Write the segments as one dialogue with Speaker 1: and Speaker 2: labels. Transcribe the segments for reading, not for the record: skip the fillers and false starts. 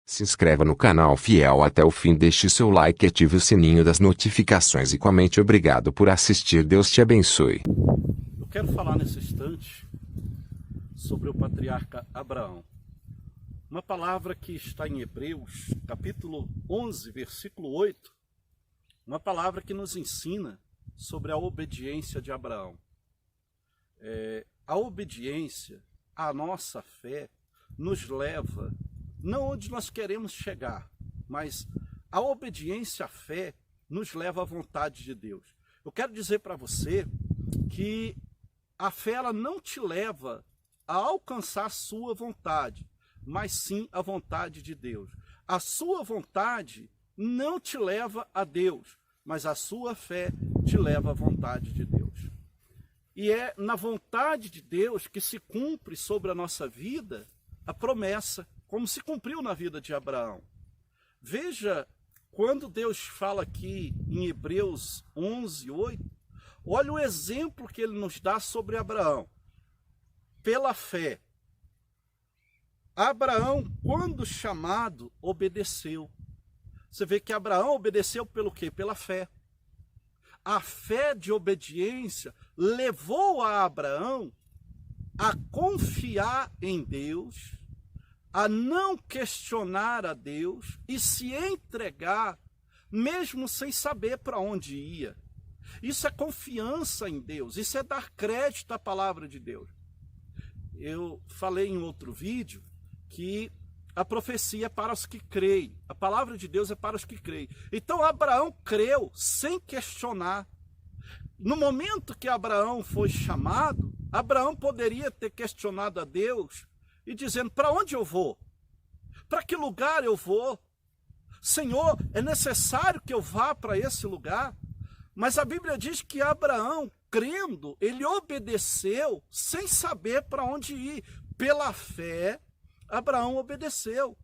Speaker 1: Se inscreva no canal Fiel até o fim, deixe seu like e ative o sininho das notificações e comente. Obrigado por assistir, Deus te abençoe.
Speaker 2: Eu quero falar nesse instante sobre o patriarca Abraão. Uma palavra que está em Hebreus, capítulo 11, versículo 8. Uma palavra que nos ensina sobre a obediência de Abraão. A obediência, a nossa fé, nos leva, não onde nós queremos chegar, mas a obediência à fé nos leva à vontade de Deus. Eu quero dizer para você que a fé ela não te leva a alcançar a sua vontade, mas sim a vontade de Deus. A sua vontade não te leva a Deus, mas a sua fé te leva à vontade de Deus. E é na vontade de Deus que se cumpre sobre a nossa vida a promessa, como se cumpriu na vida de Abraão. Veja, quando Deus fala aqui em Hebreus 11, 8, olha o exemplo que ele nos dá sobre Abraão. Pela fé, Abraão, quando chamado, obedeceu. Você vê que Abraão obedeceu pelo quê? Pela fé. A fé de obediência levou a Abraão a confiar em Deus, a não questionar a Deus e se entregar, mesmo sem saber para onde ia. Isso é confiança em Deus, isso é dar crédito à palavra de Deus. Eu falei em outro vídeo que a profecia é para os que creem, a palavra de Deus é para os que creem. Então Abraão creu sem questionar. No momento que Abraão foi chamado, Abraão poderia ter questionado a Deus e dizendo: para onde eu vou? Para que lugar eu vou? Senhor, é necessário que eu vá para esse lugar? Mas a Bíblia diz que Abraão, crendo, ele obedeceu sem saber para onde ir. Pela fé, Abraão obedeceu.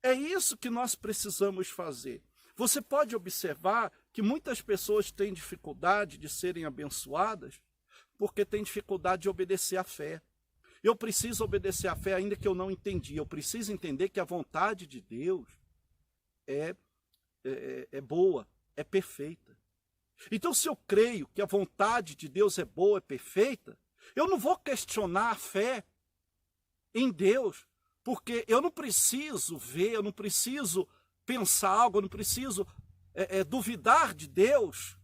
Speaker 2: É isso que nós precisamos fazer. Você pode observar que muitas pessoas têm dificuldade de serem abençoadas porque têm dificuldade de obedecer à fé. Eu preciso obedecer à fé ainda que eu não entendi. Eu preciso entender que a vontade de Deus é boa, é perfeita. Então, se eu creio que a vontade de Deus é boa, é perfeita, eu não vou questionar a fé em Deus, porque eu não preciso ver, eu não preciso pensar algo, eu não preciso duvidar de Deus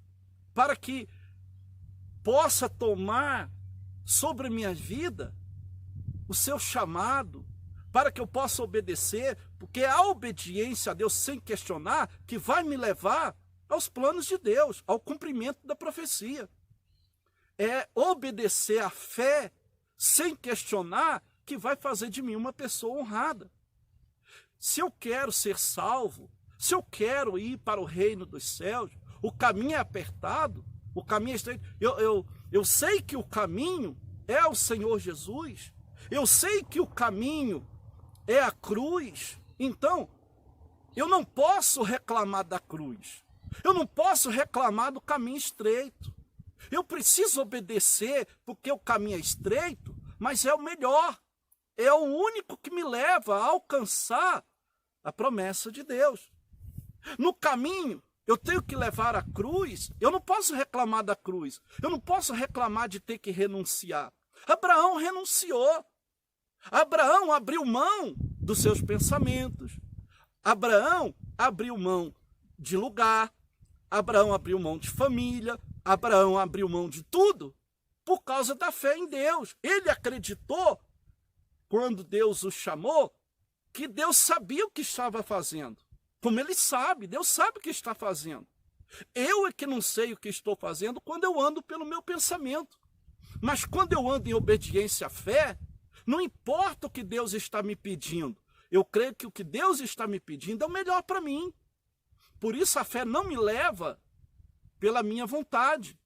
Speaker 2: para que possa tomar sobre minha vida o seu chamado, para que eu possa obedecer, porque é a obediência a Deus sem questionar que vai me levar aos planos de Deus, ao cumprimento da profecia. É obedecer à fé sem questionar que vai fazer de mim uma pessoa honrada. Se eu quero ser salvo, se eu quero ir para o reino dos céus, o caminho é apertado, o caminho é estreito. Eu sei que o caminho é o Senhor Jesus, eu sei que o caminho é a cruz, então eu não posso reclamar da cruz, eu não posso reclamar do caminho estreito. Eu preciso obedecer porque o caminho é estreito, mas é o melhor, é o único que me leva a alcançar a promessa de Deus. No caminho, eu tenho que levar a cruz, eu não posso reclamar da cruz, eu não posso reclamar de ter que renunciar. Abraão renunciou. Abraão abriu mão dos seus pensamentos. Abraão abriu mão de lugar. Abraão abriu mão de família. Abraão abriu mão de tudo por causa da fé em Deus. Ele acreditou, quando Deus o chamou, que Deus sabia o que estava fazendo. Como ele sabe, Deus sabe o que está fazendo. Eu é que não sei o que estou fazendo quando eu ando pelo meu pensamento. Mas quando eu ando em obediência à fé, não importa o que Deus está me pedindo. Eu creio que o que Deus está me pedindo é o melhor para mim. Por isso a fé não me leva pela minha vontade,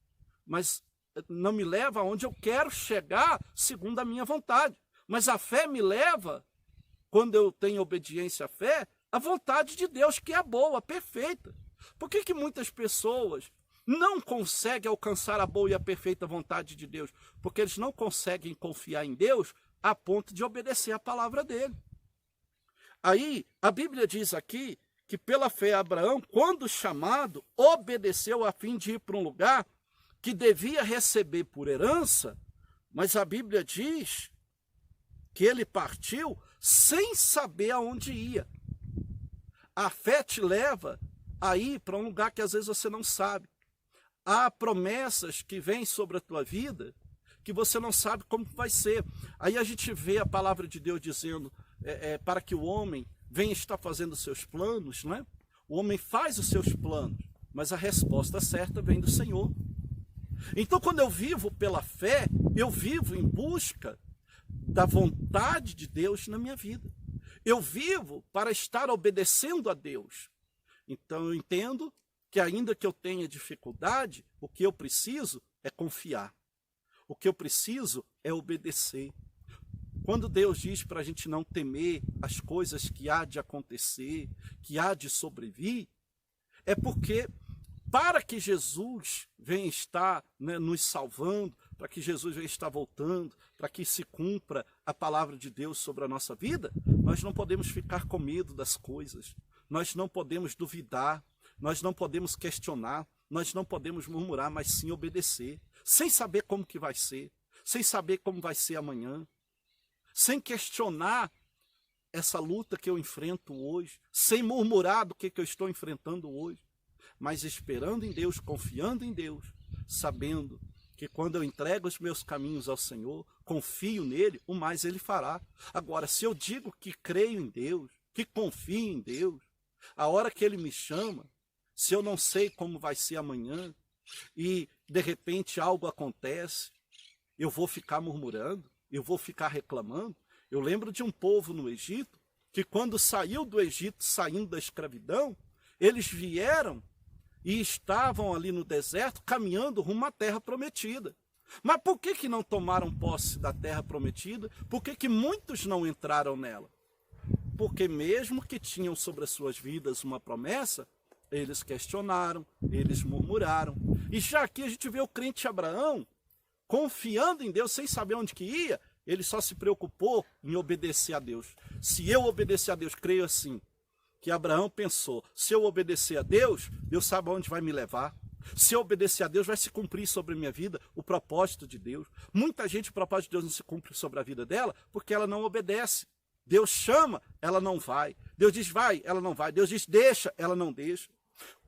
Speaker 2: mas não me leva aonde eu quero chegar segundo a minha vontade. Mas a fé me leva, quando eu tenho obediência à fé, à vontade de Deus, que é boa, perfeita. Por que muitas pessoas não conseguem alcançar a boa e a perfeita vontade de Deus? Porque eles não conseguem confiar em Deus a ponto de obedecer a palavra dele. Aí, a Bíblia diz aqui que pela fé Abraão, quando chamado, obedeceu a fim de ir para um lugar que devia receber por herança, mas a Bíblia diz que ele partiu sem saber aonde ia. A fé te leva a ir para um lugar que às vezes você não sabe. Há promessas que vêm sobre a tua vida que você não sabe como vai ser. Aí a gente vê a palavra de Deus dizendo para que o homem venha estar fazendo os seus planos, não é? O homem faz os seus planos, mas a resposta certa vem do Senhor. Então, quando eu vivo pela fé, eu vivo em busca da vontade de Deus na minha vida. Eu vivo para estar obedecendo a Deus. Então, eu entendo que ainda que eu tenha dificuldade, o que eu preciso é confiar. O que eu preciso é obedecer. Quando Deus diz para a gente não temer as coisas que há de acontecer, que há de sobrevir, é porque para que Jesus venha estar, né, nos salvando, para que Jesus venha estar voltando, para que se cumpra a palavra de Deus sobre a nossa vida, nós não podemos ficar com medo das coisas, nós não podemos duvidar, nós não podemos questionar, nós não podemos murmurar, mas sim obedecer, sem saber como que vai ser, sem saber como vai ser amanhã, sem questionar essa luta que eu enfrento hoje, sem murmurar do que eu estou enfrentando hoje, mas esperando em Deus, confiando em Deus, sabendo que quando eu entrego os meus caminhos ao Senhor, confio nele, o mais ele fará. Agora, se eu digo que creio em Deus, que confio em Deus, a hora que ele me chama, se eu não sei como vai ser amanhã, e de repente algo acontece, eu vou ficar murmurando, eu vou ficar reclamando. Eu lembro de um povo no Egito, que quando saiu do Egito, saindo da escravidão, eles vieram e estavam ali no deserto, caminhando rumo à terra prometida. Mas por que não tomaram posse da terra prometida? Por que muitos não entraram nela? Porque mesmo que tinham sobre as suas vidas uma promessa, eles questionaram, eles murmuraram. E já aqui a gente vê o crente Abraão, confiando em Deus, sem saber onde que ia, ele só se preocupou em obedecer a Deus. Se eu obedecer a Deus, creio assim, que Abraão pensou, se eu obedecer a Deus, Deus sabe aonde vai me levar. Se eu obedecer a Deus, vai se cumprir sobre a minha vida o propósito de Deus. Muita gente, o propósito de Deus não se cumpre sobre a vida dela, porque ela não obedece. Deus chama, ela não vai. Deus diz vai, ela não vai. Deus diz deixa, ela não deixa.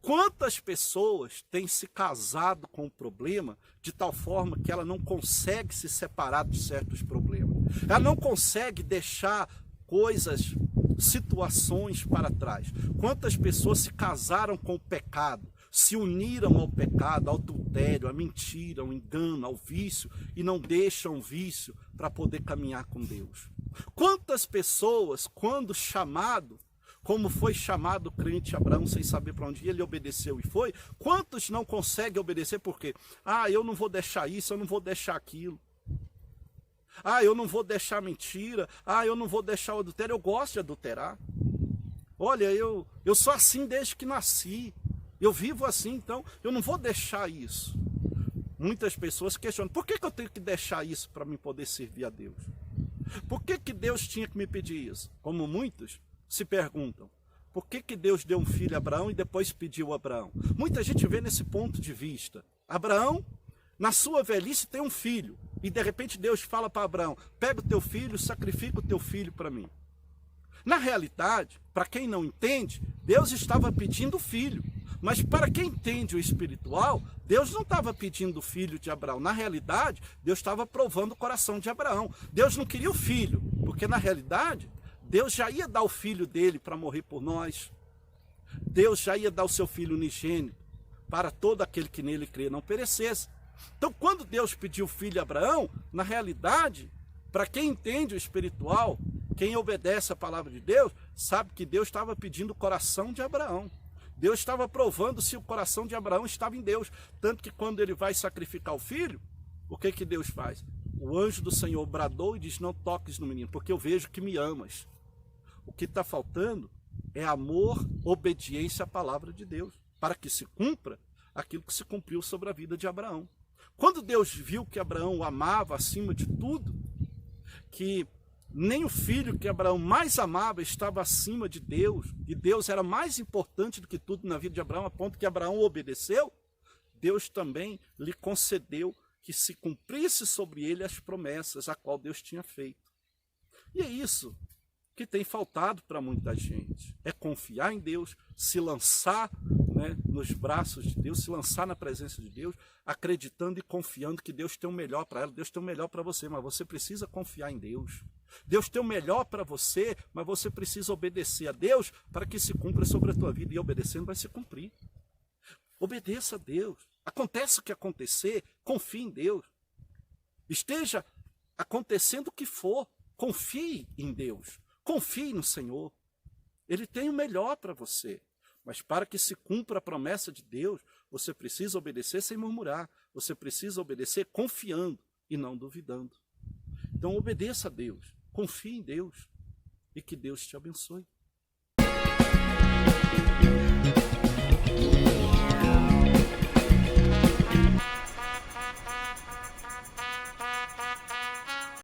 Speaker 2: Quantas pessoas têm se casado com o problema de tal forma que ela não consegue se separar de certos problemas? Ela não consegue deixar coisas, situações para trás. Quantas pessoas se casaram com o pecado, se uniram ao pecado, ao adultério, à mentira, ao engano, ao vício, e não deixam o vício para poder caminhar com Deus? Quantas pessoas, quando chamado, como foi chamado o crente Abraão, sem saber para onde ia, ele obedeceu e foi. Quantos não conseguem obedecer porque, eu não vou deixar isso, eu não vou deixar aquilo. Eu não vou deixar mentira, eu não vou deixar o adultério, eu gosto de adulterar. Olha, eu sou assim desde que nasci, eu vivo assim, então eu não vou deixar isso. Muitas pessoas questionam, por que eu tenho que deixar isso para mim poder servir a Deus? Por que Deus tinha que me pedir isso? Como muitos se perguntam, por que Deus deu um filho a Abraão e depois pediu a Abraão? Muita gente vê nesse ponto de vista. Abraão, na sua velhice, tem um filho. E de repente Deus fala para Abraão, pega o teu filho, sacrifica o teu filho para mim. Na realidade, para quem não entende, Deus estava pedindo o filho. Mas para quem entende o espiritual, Deus não estava pedindo o filho de Abraão. Na realidade, Deus estava provando o coração de Abraão. Deus não queria o filho, porque na realidade, Deus já ia dar o filho dele para morrer por nós. Deus já ia dar o seu filho unigênito para todo aquele que nele crê não perecesse. Então, quando Deus pediu o filho a Abraão, na realidade, para quem entende o espiritual, quem obedece a palavra de Deus, sabe que Deus estava pedindo o coração de Abraão. Deus estava provando se o coração de Abraão estava em Deus. Tanto que quando ele vai sacrificar o filho, o que Deus faz? O anjo do Senhor bradou e diz, não toques no menino, porque eu vejo que me amas. O que está faltando é amor, obediência à palavra de Deus, para que se cumpra aquilo que se cumpriu sobre a vida de Abraão. Quando Deus viu que Abraão o amava acima de tudo, que nem o filho que Abraão mais amava estava acima de Deus, e Deus era mais importante do que tudo na vida de Abraão, a ponto que Abraão obedeceu, Deus também lhe concedeu que se cumprisse sobre ele as promessas a qual Deus tinha feito. E é isso que tem faltado para muita gente, é confiar em Deus, se lançar, né, nos braços de Deus, se lançar na presença de Deus, acreditando e confiando que Deus tem o melhor para ela, Deus tem o melhor para você, mas você precisa confiar em Deus. Deus tem o melhor para você, mas você precisa obedecer a Deus para que se cumpra sobre a tua vida, e obedecendo vai se cumprir. Obedeça a Deus. Acontece o que acontecer, confie em Deus. Esteja acontecendo o que for, confie em Deus. Confie no Senhor. Ele tem o melhor para você. Mas para que se cumpra a promessa de Deus, você precisa obedecer sem murmurar. Você precisa obedecer confiando e não duvidando. Então obedeça a Deus. Confie em Deus. E que Deus te abençoe.